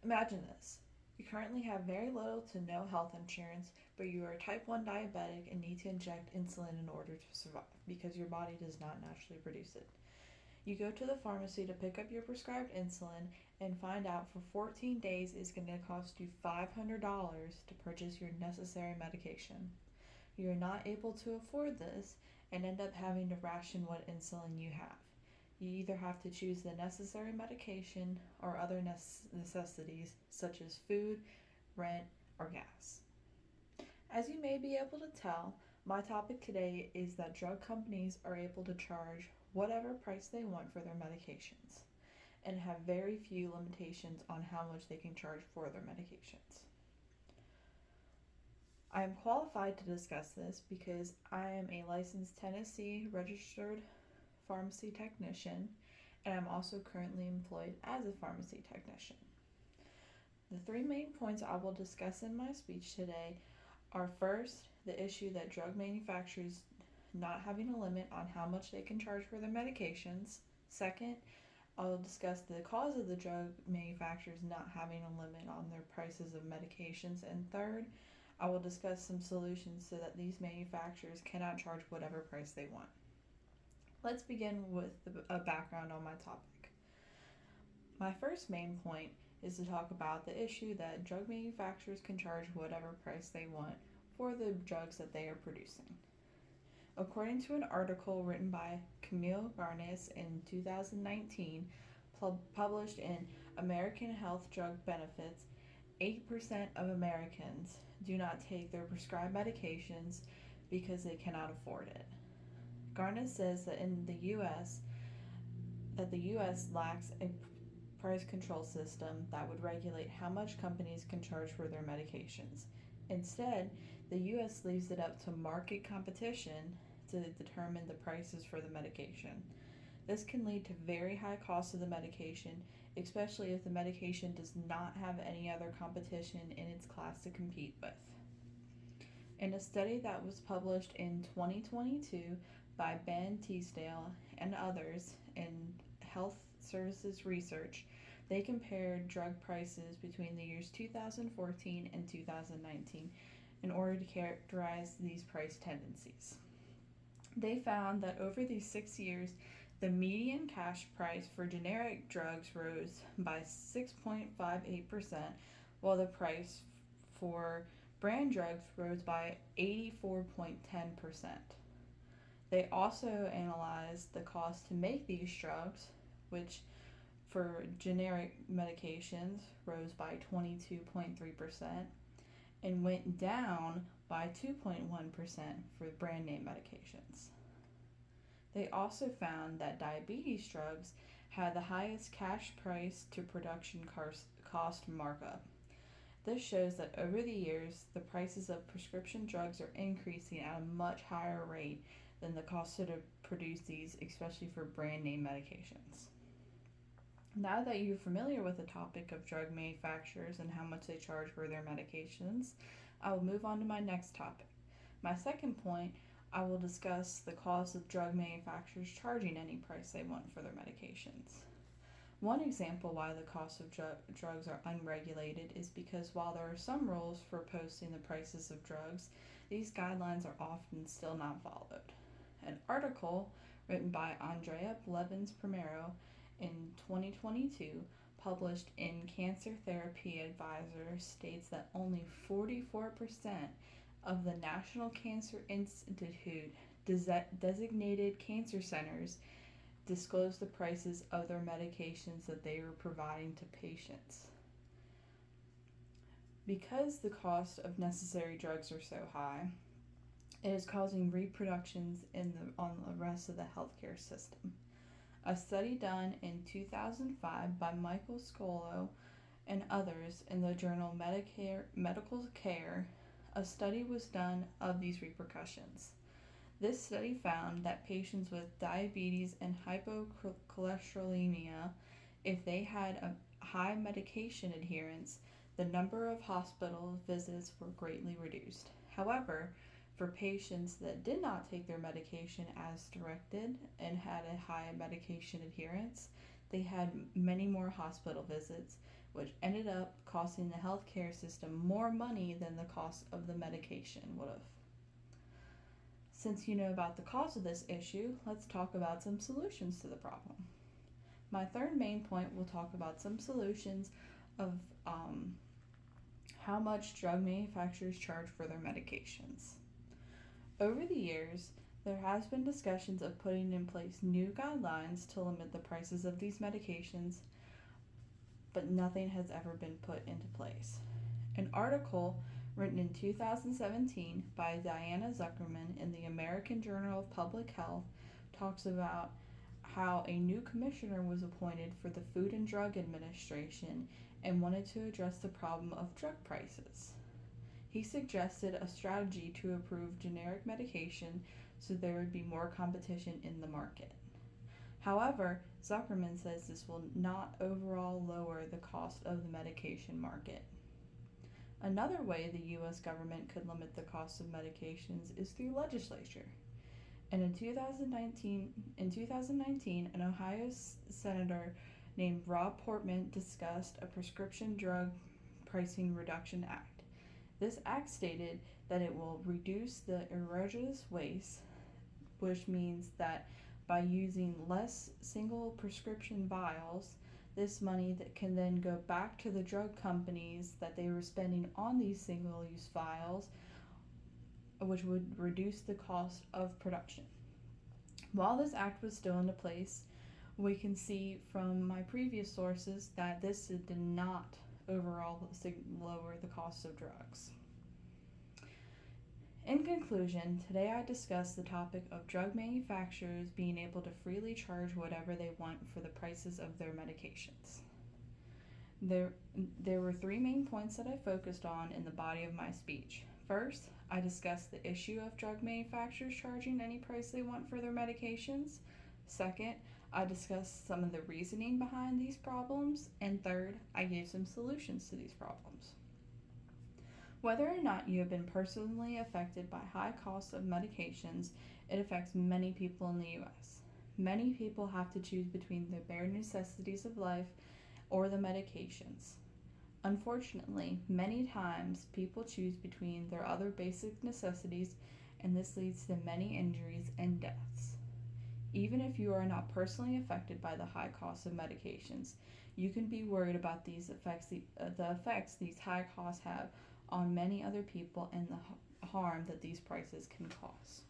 Imagine this. You currently have very little to no health insurance, but you are type 1 diabetic and need to inject insulin in order to survive because your body does not naturally produce it. You go to the pharmacy to pick up your prescribed insulin and find out for 14 days it's going to cost you $500 to purchase your necessary medication. You are not able to afford this and end up having to ration what insulin you have. You either have to choose the necessary medication or other necessities such as food, rent, or gas. As you may be able to tell, my topic today is that drug companies are able to charge whatever price they want for their medications and have very few limitations on how much they can charge for their medications. I am qualified to discuss this because I am a licensed Tennessee registered pharmacy technician and I'm also currently employed as a pharmacy technician. The three main points I will discuss in my speech today are first, the issue that drug manufacturers not having a limit on how much they can charge for their medications. Second, I will discuss the cause of the drug manufacturers not having a limit on their prices of medications. And third, I will discuss some solutions so that these manufacturers cannot charge whatever price they want. Let's begin with a background on my topic. My first main point is to talk about the issue that drug manufacturers can charge whatever price they want for the drugs that they are producing. According to an article written by Camille Garnes in 2019, published in American Health Drug Benefits, 8% of Americans do not take their prescribed medications because they cannot afford it. Garnes says that the US lacks a price control system that would regulate how much companies can charge for their medications. Instead, the US leaves it up to market competition to determine the prices for the medication. This can lead to very high costs of the medication, especially if the medication does not have any other competition in its class to compete with. In a study that was published in 2022 by Ben Teasdale and others in Health Services Research, they compared drug prices between the years 2014 and 2019 in order to characterize these price tendencies. They found that over these 6 years, the median cash price for generic drugs rose by 6.58%, while the price for brand drugs rose by 84.10%. They also analyzed the cost to make these drugs, which for generic medications rose by 22.3% and went down by 2.1% for brand name medications. They also found that diabetes drugs had the highest cash price to production cost markup. This shows that over the years, the prices of prescription drugs are increasing at a much higher rate than the cost to produce these, especially for brand name medications. Now that you're familiar with the topic of drug manufacturers and how much they charge for their medications, I will move on to my next topic. My second point, I will discuss the cost of drug manufacturers charging any price they want for their medications. One example why the cost of drugs are unregulated is because while there are some rules for posting the prices of drugs, these guidelines are often still not followed. An article written by Andrea Blevins Primero in 2022, published in Cancer Therapy Advisor, states that only 44% of the National Cancer Institute designated cancer centers disclose the prices of their medications that they are providing to patients. Because the cost of necessary drugs are so high, it is causing reproductions on the rest of the healthcare system. A study done in 2005 by Michael Scolo and others in the journal Medical Care, a study was done of these repercussions. This study found that patients with diabetes and hypocholesterolemia, if they had a high medication adherence, the number of hospital visits were greatly reduced. However, for patients that did not take their medication as directed and had a high medication adherence, they had many more hospital visits, which ended up costing the healthcare system more money than the cost of the medication would have. Since you know about the cause of this issue, let's talk about some solutions to the problem. My third main point will talk about some solutions of how much drug manufacturers charge for their medications. Over the years, there has been discussions of putting in place new guidelines to limit the prices of these medications, but nothing has ever been put into place. An article written in 2017 by Diana Zuckerman in the American Journal of Public Health talks about how a new commissioner was appointed for the Food and Drug Administration and wanted to address the problem of drug prices. He suggested a strategy to approve generic medication so there would be more competition in the market. However, Zuckerman says this will not overall lower the cost of the medication market. Another way the U.S. government could limit the cost of medications is through legislature. And in 2019, an Ohio senator named Rob Portman discussed a Prescription Drug Pricing Reduction Act. This act stated that it will reduce the erroneous waste, which means that by using less single prescription vials, this money that can then go back to the drug companies that they were spending on these single-use vials, which would reduce the cost of production. While this act was still into place, we can see from my previous sources that this did not overall lower the cost of drugs. In conclusion, today I discussed the topic of drug manufacturers being able to freely charge whatever they want for the prices of their medications. There were three main points that I focused on in the body of my speech. First, I discussed the issue of drug manufacturers charging any price they want for their medications. Second, I discussed some of the reasoning behind these problems. And third, I gave some solutions to these problems. Whether or not you have been personally affected by high costs of medications, it affects many people in the U.S. Many people have to choose between the bare necessities of life or the medications. Unfortunately, many times people choose between their other basic necessities, and this leads to many injuries and deaths. Even if you are not personally affected by the high cost of medications, you can be worried about the effects these high costs have on many other people and the harm that these prices can cause.